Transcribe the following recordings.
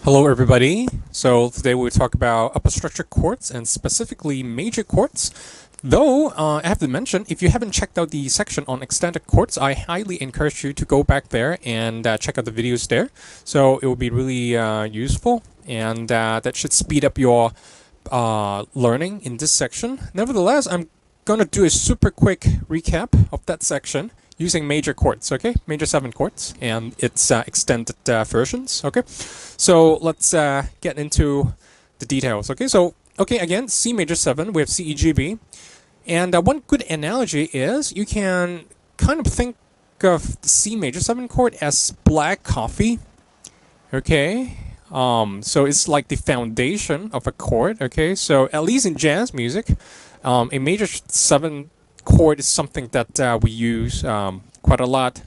Hello everybody. So today we'll talk about upper structure chords and specifically major chords. Though I have to mention, if you haven't checked out the section on extended chords, I highly encourage you to go back there and check out the videos there. So it will be really useful, and that should speed up your learning in this section. Nevertheless, I'm gonna do a super quick recap of that section using major chords, okay? Major 7 chords and its extended versions, okay? So let's get into the details, okay? So, again, C major 7, we have C, E, G, B. And one good analogy is you can kind of think of the C major 7 chord as black coffee, okay? So it's like the foundation of a chord, okay? So at least in jazz music, a major 7 chord is something that we use quite a lot.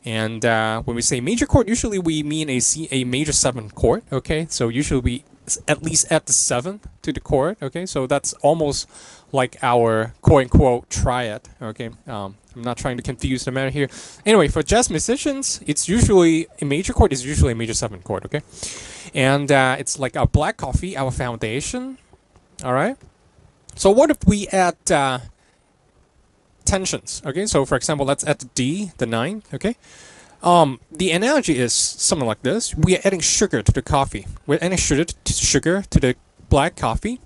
And when we say major chord, usually we mean a major 7 chord, okay? So usually we at least add the 7 to the chord, okay? So that's almost like our quote-unquote triad, okay? I'm not trying to confuse the matter here. Anyway, for jazz musicians, it's usually a major chord is usually a major 7 chord, okay? And it's like our black coffee, our foundation, all right? So what if we add tensions, okay? So for example, let's add the D, the 9, okay? The analogy is something like this. We are adding sugar to the coffee. We're adding sugar to the black coffee.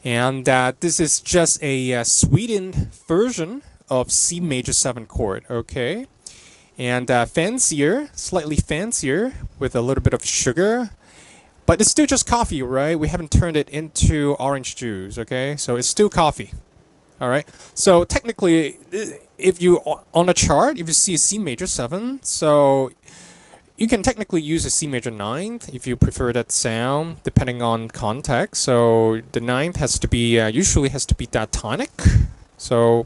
And this is just a sweetened version of C major 7 chord, okay? And slightly fancier with a little bit of sugar. But it's still just coffee, right? We haven't turned it into orange juice, okay? So it's still coffee. All right. So technically, if you on a chart, if you see a C major 7, so you can technically use a C major 9th if you prefer that sound, depending on context. So the 9th has to be usually has to be diatonic. So,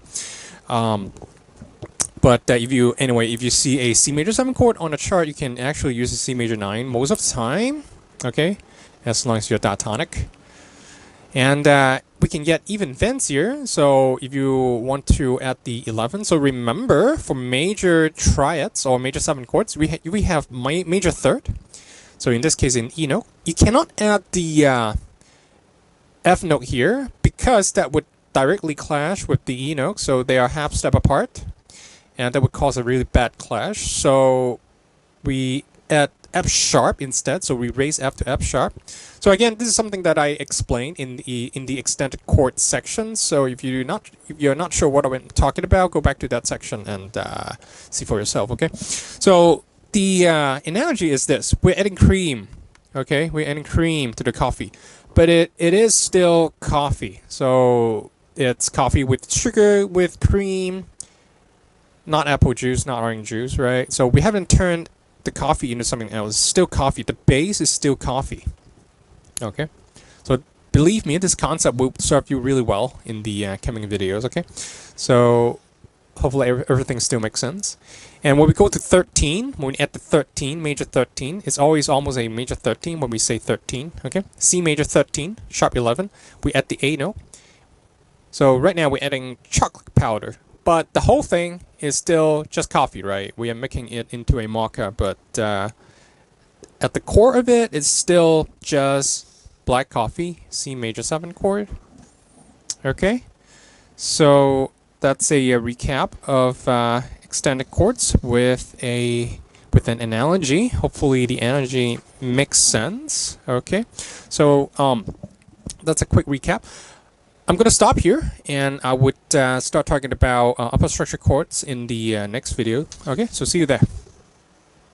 but if you see a C major 7 chord on a chart, you can actually use a C major 9 most of the time. Okay, as long as you're diatonic. And we can get even fancier. So if you want to add the 11, so remember for major triads or major 7 chords, we have major third. So in this case, in E note, you cannot add the F note here because that would directly clash with the E note. So they are half step apart, and that would cause a really bad clash. So we add F sharp instead, so we raise F to F sharp. So again, this is something that I explained in the extended chord section. So if you're not sure what I'm talking about, go back to that section and see for yourself. Okay. So the analogy is this: we're adding cream. Okay, we're adding cream to the coffee, but it is still coffee. So it's coffee with sugar, with cream, not apple juice, not orange juice, right? So we haven't turned the coffee into something else. It's still coffee. The base is still coffee. Okay, so believe me, this concept will serve you really well in the coming videos. Okay, so hopefully everything still makes sense. And when we go to 13, when we add the 13, major 13, it's always almost a major 13 when we say 13. Okay, C major 13, sharp 11. We add the A note. So right now we're adding chocolate powder. But the whole thing is still just coffee, right? We are making it into a mocha, but at the core of it, it's still just black coffee, C major 7 chord. Okay, so that's a recap of extended chords with an analogy. Hopefully the analogy makes sense. Okay, so that's a quick recap. I'm going to stop here, and I would start talking about upper structure chords in the next video. Okay, so see you there.